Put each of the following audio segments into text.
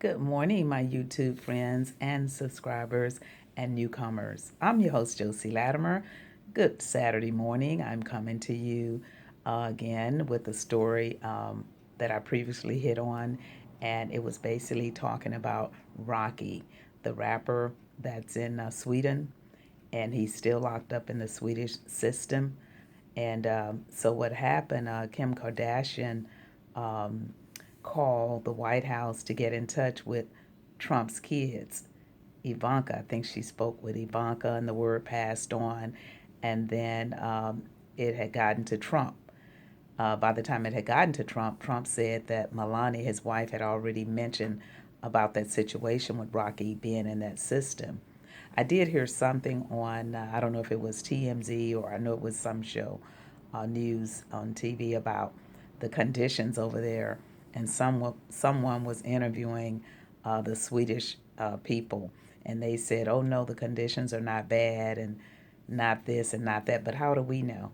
Good morning, my YouTube friends and subscribers and newcomers. I'm your host, Josie Latimer. Good Saturday morning. I'm coming to you again with a story that I previously hit on, and it was basically talking about Rockey, the rapper that's in Sweden, and he's still locked up in the Swedish system. And so, what happened? Kim Kardashian um, called the White House to get in touch with Trump's kids. Ivanka, I think she spoke with Ivanka, and the word passed on. And then it had gotten to Trump. By the time it had gotten to Trump, Trump said that Melania, his wife, had already mentioned about that situation with Rockey being in that system. I did hear something on, I don't know if it was TMZ or I know it was some show, news on TV about the conditions over there. And someone was interviewing the Swedish people, and they said, oh no, the conditions are not bad and not this and not that. But how do we know?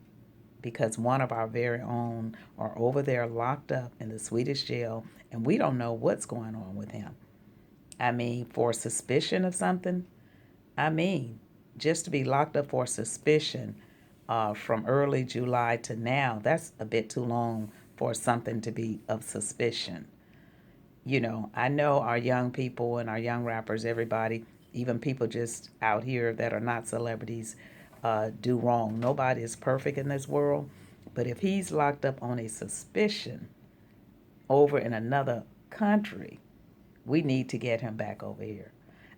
Because one of our very own are over there locked up in the Swedish jail, and we don't know what's going on with him. I mean, for suspicion of something, I mean, just to be locked up for suspicion from early July to now, that's a bit too long for something to be of suspicion. I know our young people and our young rappers, everybody, even people just out here that are not celebrities, do wrong. Nobody is perfect in this world. But if he's locked up on a suspicion over in another country, we need to get him back over here.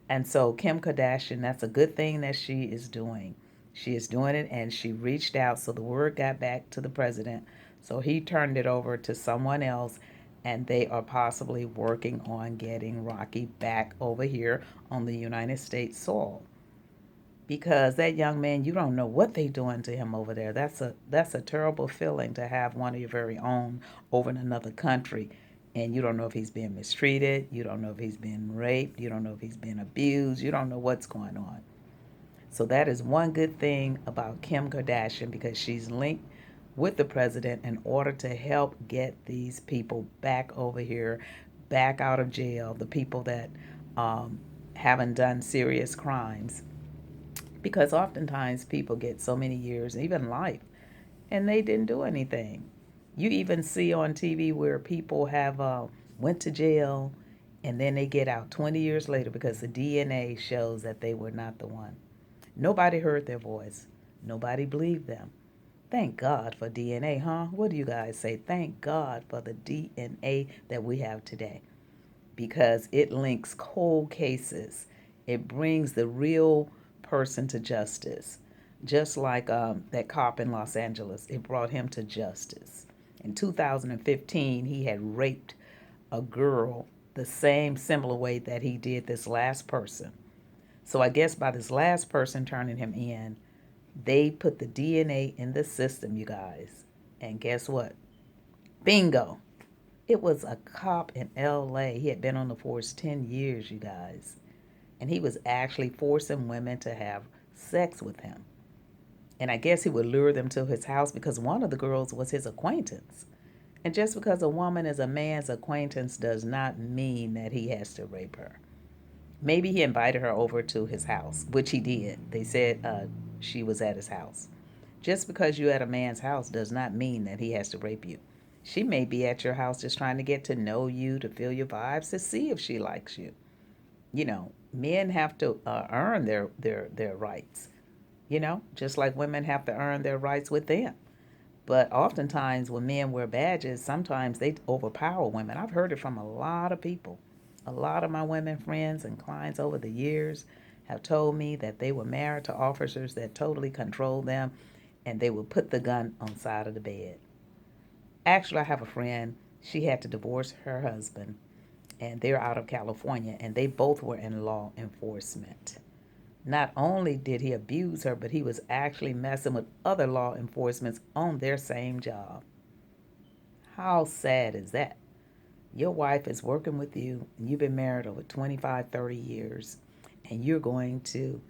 And so, Kim Kardashian, that's a good thing that she is doing. She is doing it, and she reached out. So the word got back to the president. So he turned it over to someone else, and they are possibly working on getting Rockey back over here on the United States soil. Because that young man, you don't know what they are doing to him over there. That's a terrible feeling to have one of your very own over in another country, and you don't know if he's being mistreated, you don't know if he's being raped, you don't know if he's being abused, you don't know what's going on. So that is one good thing about Kim Kardashian, because she's linked with the president in order to help get these people back over here, back out of jail, the people that haven't done serious crimes. Because oftentimes people get so many years, even life, and they didn't do anything. You even see on TV where people have went to jail and then they get out 20 years later because the DNA shows that they were not the one. Nobody heard their voice. Nobody believed them. Thank God for DNA, huh? What do you guys say? Thank God for the DNA that we have today, because it links cold cases. It brings the real person to justice. Just like that cop in Los Angeles, it brought him to justice. In 2015, he had raped a girl the same similar way that he did this last person. So I guess by this last person turning him in, they put the DNA in the system, you guys. And guess what? Bingo. It was a cop in LA. He had been on the force 10 years, you guys. And he was actually forcing women to have sex with him. And I guess he would lure them to his house because one of the girls was his acquaintance. And just because a woman is a man's acquaintance does not mean that he has to rape her. Maybe he invited her over to his house, which he did. They said she was at his house. Just because you're at a man's house does not mean that he has to rape you. She may be at your house just trying to get to know you, to feel your vibes, to see if she likes you. Men have to earn their rights. Just like women have to earn their rights with them. But oftentimes, when men wear badges, sometimes they overpower women. I've heard it from a lot of people. A lot of my women friends and clients over the years have told me that they were married to officers that totally controlled them, and they would put the gun on the side of the bed. Actually, I have a friend, she had to divorce her husband, and they're out of California, and they both were in law enforcement. Not only did he abuse her, but he was actually messing with other law enforcement on their same job. How sad is that? Your wife is working with you, and you've been married over 25, 30 years, and you're going to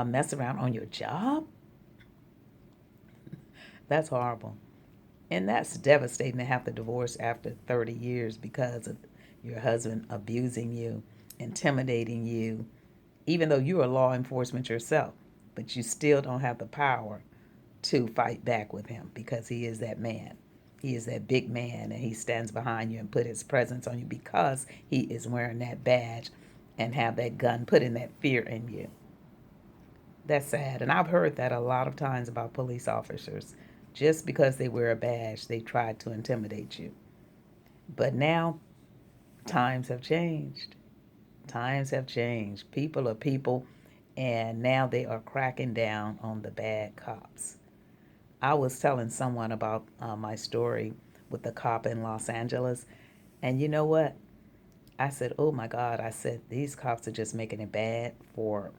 mess around on your job? That's horrible. And that's devastating to have to divorce after 30 years because of your husband abusing you, intimidating you, even though you're a law enforcement yourself, but you still don't have the power to fight back with him because he is that man. He is that big man, and he stands behind you and put his presence on you because he is wearing that badge and have that gun putting that fear in you. That's sad. And I've heard that a lot of times about police officers. Just because they wear a badge, they try to intimidate you. But now times have changed. Times have changed. People are people, and now they are cracking down on the bad cops. I was telling someone about my story with the cop in Los Angeles, and you know what? I said, "Oh my God!" I said, "These cops are just making it bad for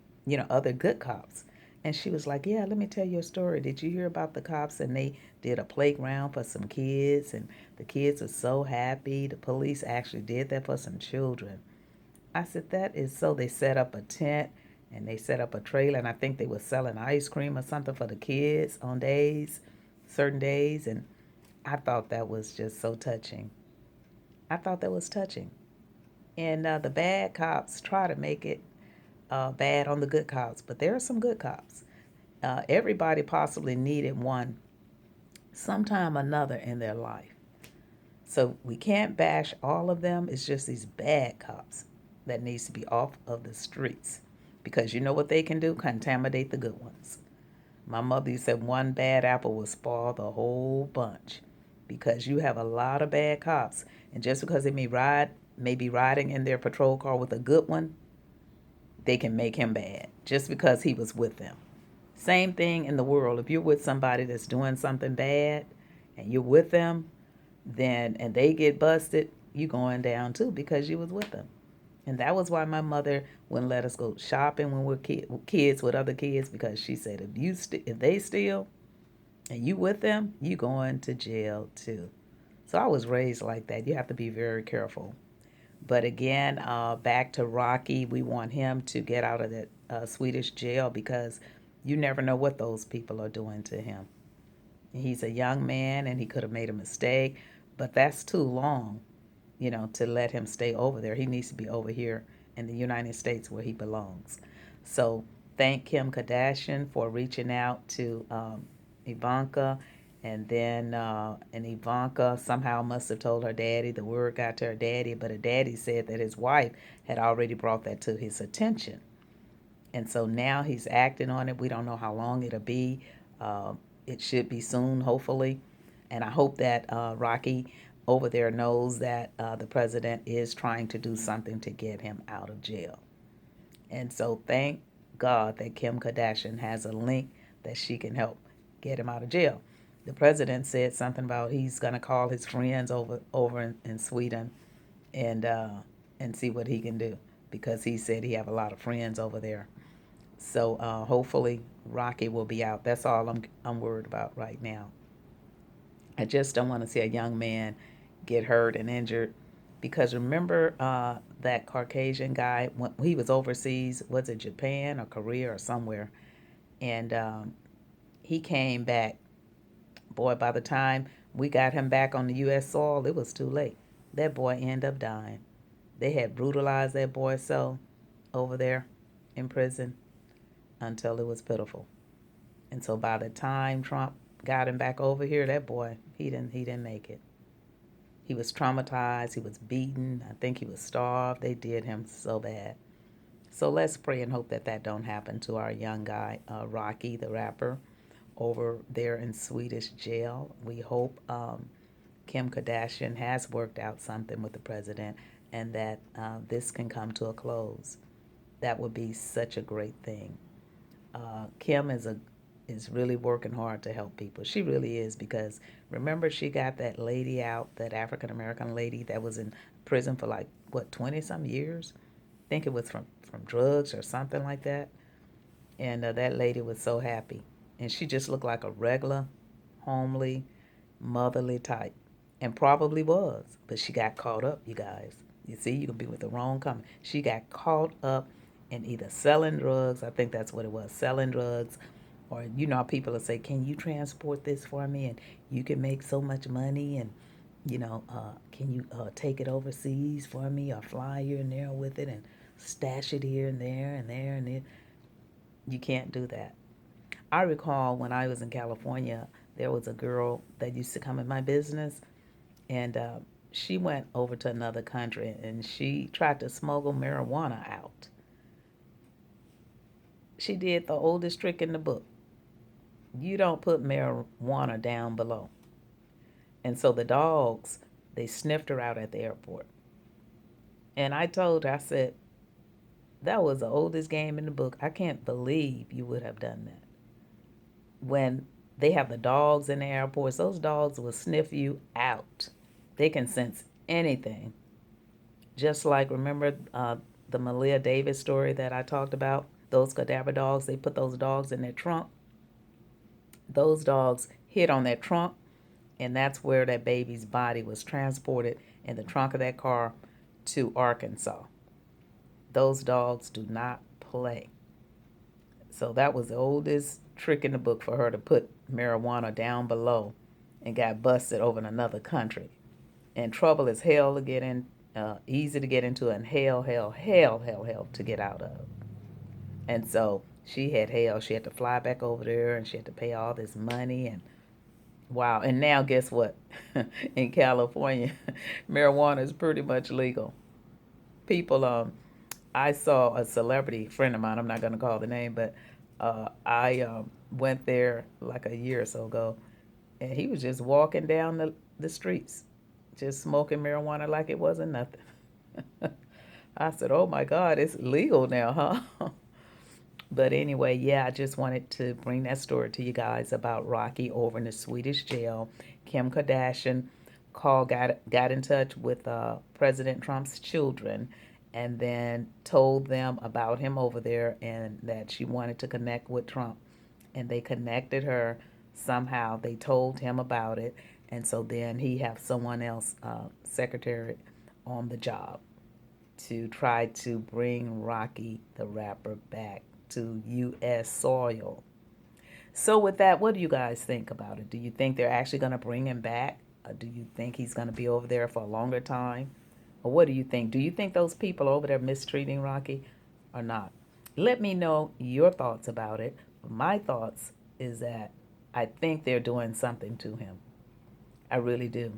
other good cops." And she was like, "Yeah, let me tell you a story. Did you hear about the cops? And they did a playground for some kids, and the kids were so happy. The police actually did that for some children." I said, "That is so." They set up a tent and they set up a trailer, and I think they were selling ice cream or something for the kids on certain days. And I thought that was just so touching. I thought that was touching. And the bad cops try to make it bad on the good cops, but there are some good cops. Everybody possibly needed one sometime or another in their life. So we can't bash all of them. It's just these bad cops that needs to be off of the streets because you know what they can do? Contaminate the good ones. My mother used to say one bad apple will spoil the whole bunch because you have a lot of bad cops. And just because they may be riding in their patrol car with a good one, they can make him bad just because he was with them. Same thing in the world. If you're with somebody that's doing something bad and you're with them, then and they get busted, you going down too because you was with them. And that was why my mother wouldn't let us go shopping when we're kids with other kids because she said if they steal and you with them, you going to jail too. So I was raised like that. You have to be very careful. But again, back to Rocky, we want him to get out of that Swedish jail because you never know what those people are doing to him. He's a young man and he could have made a mistake, but that's too long, to let him stay over there. He needs to be over here in the United States where he belongs. So thank Kim Kardashian for reaching out to Ivanka. And Ivanka somehow must have told her daddy. The word got to her daddy, but her daddy said that his wife had already brought that to his attention. And so now he's acting on it. We don't know how long it'll be. Uh, it should be soon, hopefully. And I hope that Rocky over there knows that the president is trying to do something to get him out of jail. And so thank God that Kim Kardashian has a link that she can help get him out of jail. The president said something about he's going to call his friends over in Sweden and uh, and see what he can do because he said he have a lot of friends over there. So hopefully Rocky will be out. That's all I'm worried about right now. I just don't want to see a young man get hurt and injured because remember that Caucasian guy when he was overseas, was it Japan or Korea or somewhere, and he came back. Boy, by the time we got him back on the U.S. soil, it was too late. That boy ended up dying. They had brutalized that boy so over there in prison until it was pitiful. And so by the time Trump got him back over here, that boy, he didn't make it. He was traumatized, he was beaten, I think he was starved. They did him so bad. So let's pray and hope that that don't happen to our young guy, Rocky, the rapper, over there in Swedish jail. We hope Kim Kardashian has worked out something with the president and that this can come to a close. That would be such a great thing. Kim is really working hard to help people. She really is because remember she got that lady out, that African American lady that was in prison for like what 20 some years. I think it was from drugs or something like that. And that lady was so happy, and she just looked like a regular, homely, motherly type, and probably was, but she got caught up. You guys, you see, you can be with the wrong company. She got caught up in either selling drugs. I think that's what it was, selling drugs, or people will say, "Can you transport this for me?" And you can make so much money, and can you take it overseas for me or fly here and there with it and stash it here and there and there and there? You can't do that. I recall when I was in California, there was a girl that used to come in my business, and she went over to another country and she tried to smuggle marijuana out. She did the oldest trick in the book. You don't put marijuana down below. And so the dogs, they sniffed her out at the airport. And I told her, I said, that was the oldest game in the book. I can't believe you would have done that. When they have the dogs in the airports, those dogs will sniff you out. They can sense anything. Just like, remember the Maleah Davis story that I talked about? Those cadaver dogs, they put those dogs in their trunk. Those dogs hit on that trunk, and that's where that baby's body was transported in the trunk of that car to Arkansas. Those dogs do not play. So that was the oldest trick in the book for her to put marijuana down below and got busted over in another country. And trouble is hell to get in, easy to get into, and hell, hell, hell, hell, hell to get out of. And so she had hell. She had to fly back over there and she had to pay all this money. And wow. And now, guess what? In California, marijuana is pretty much legal. People, I saw a celebrity friend of mine, I'm not going to call the name, but I went there like a year or so ago, and he was just walking down the streets, just smoking marijuana like it wasn't nothing. I said, oh my God, it's legal now, huh? But anyway, yeah, I just wanted to bring that story to you guys about Rockey over in the Swedish jail. Kim Kardashian got in touch with President Trump's children and then told them about him over there and that she wanted to connect with Trump. And they connected her somehow. They told him about it. And so then he have someone else, secretary, on the job to try to bring Rockey the rapper back to U.S. soil. So with that, what do you guys think about it? Do you think they're actually going to bring him back? Or do you think he's going to be over there for a longer time? Or what do you think? Do you think those people over there mistreating Rockey or not? Let me know your thoughts about it. My thoughts is that I think they're doing something to him. I really do.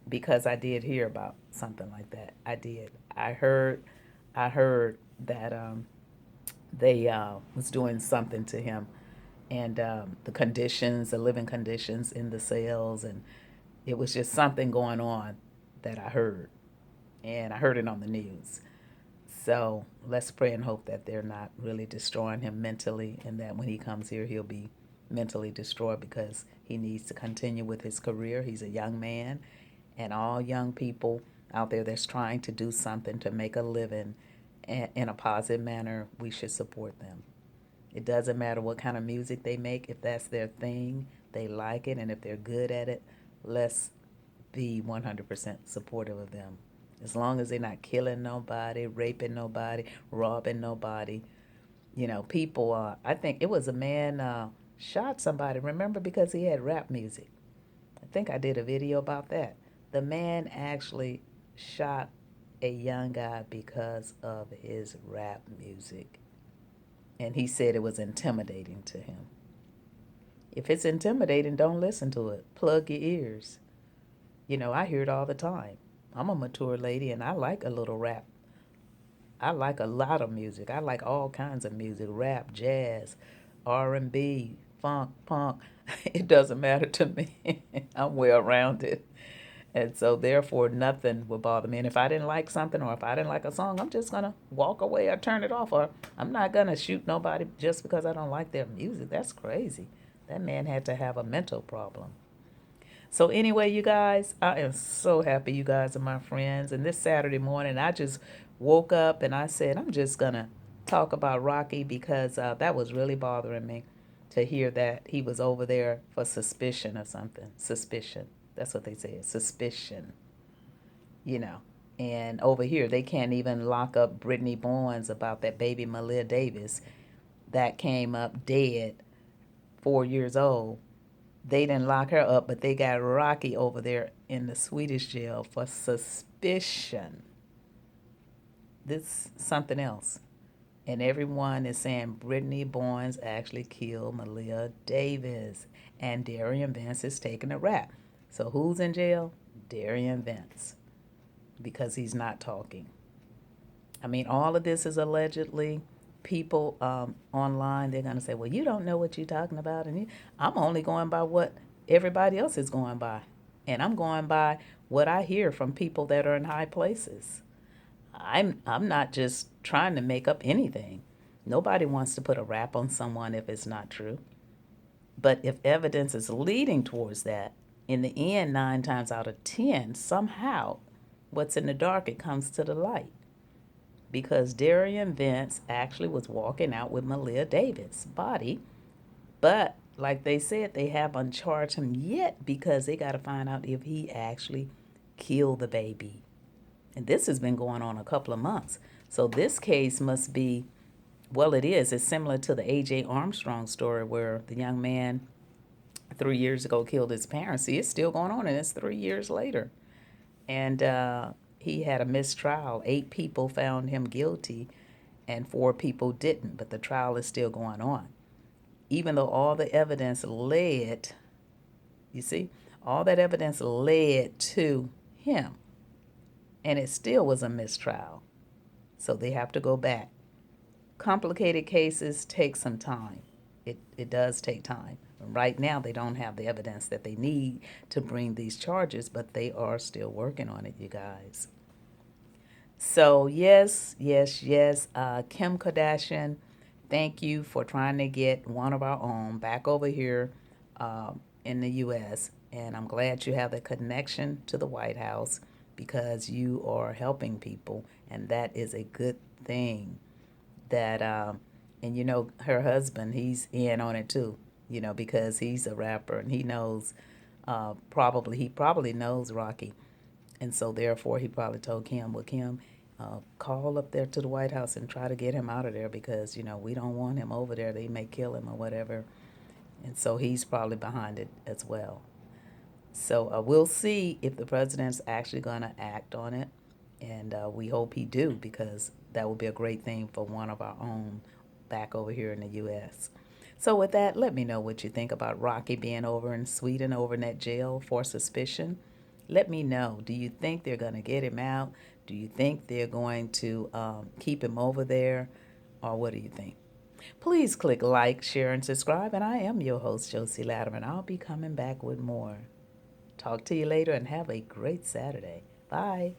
Because I did hear about something like that. I did. I heard that they was doing something to him, and the conditions, the living conditions in the cells, and it was just something going on that I heard, and I heard it on the news. So let's pray and hope that they're not really destroying him mentally, and that when he comes here, he'll be mentally destroyed because he needs to continue with his career. He's a young man, and all young people out there that's trying to do something to make a living in a positive manner, we should support them. It doesn't matter what kind of music they make. If that's their thing, they like it, and if they're good at it, let's be 100% supportive of them. As long as they're not killing nobody, raping nobody, robbing nobody. People, I think it was a man shot somebody, remember, because he had rap music. I think I did a video about that. The man actually shot a young guy because of his rap music. And he said it was intimidating to him. If it's intimidating, don't listen to it. Plug your ears. I hear it all the time. I'm a mature lady and I like a little rap. I like a lot of music. I like all kinds of music, rap, jazz, R&B, funk, punk. It doesn't matter to me. I'm well rounded. And so therefore nothing will bother me. And if I didn't like something or if I didn't like a song, I'm just gonna walk away or turn it off, or I'm not gonna shoot nobody just because I don't like their music. That's crazy. That man had to have a mental problem. So anyway, you guys, I am so happy you guys are my friends. And this Saturday morning, I just woke up and I said, I'm just gonna talk about Rockey because that was really bothering me to hear that he was over there for suspicion or something. Suspicion. That's what they say, suspicion, you know. And over here, they can't even lock up Brittany Bowens about that baby Maleah Davis that came up dead, 4 years old. They didn't lock her up, but they got Rockey over there in the Swedish jail for suspicion. This is something else. And everyone is saying Brittany Bowens actually killed Maleah Davis. And Derion Vence is taking a rap. So who's in jail? Derion Vence. Because he's not talking. I mean, all of this is allegedly. People online, they're going to say, well, you don't know what you're talking about. And I'm only going by what everybody else is going by. And I'm going by what I hear from people that are in high places. I'm not just trying to make up anything. Nobody wants to put a rap on someone if it's not true. But if evidence is leading towards that, in the end, 9 times out of 10, somehow, what's in the dark, it comes to the light. Because Derion Vence actually was walking out with Maleah Davis' body, but like they said, they haven't charged him yet because they got to find out if he actually killed the baby. And this has been going on a couple of months. So this case must be, well, it is. It's similar to the A.J. Armstrong story where the young man 3 years ago killed his parents. See, it's still going on, and it's 3 years later. And he had a mistrial. 8 people found him guilty, and 4 people didn't. But the trial is still going on. Even though all the evidence led, you see, all that evidence led to him. And it still was a mistrial. So they have to go back. Complicated cases take some time. It does take time. Right now, they don't have the evidence that they need to bring these charges, but they are still working on it, you guys. So, yes, yes, yes. Kim Kardashian, thank you for trying to get one of our own back over here in the U.S. And I'm glad you have the connection to the White House because you are helping people, and that is a good thing. That and you know her husband, he's in on it too. You know, because he's a rapper and he knows he probably knows Rockey, and so therefore he probably told Kim, well, Kim, call up there to the White House and try to get him out of there because we don't want him over there. They may kill him or whatever, and so he's probably behind it as well. So we'll see if the president's actually going to act on it, and we hope he do because that would be a great thing for one of our own back over here in the U.S. So with that, let me know what you think about Rockey being over in Sweden, over in that jail for suspicion. Let me know. Do you think they're going to get him out? Do you think they're going to keep him over there? Or what do you think? Please click like, share, and subscribe. And I am your host, Josie Latimer. I'll be coming back with more. Talk to you later and have a great Saturday. Bye.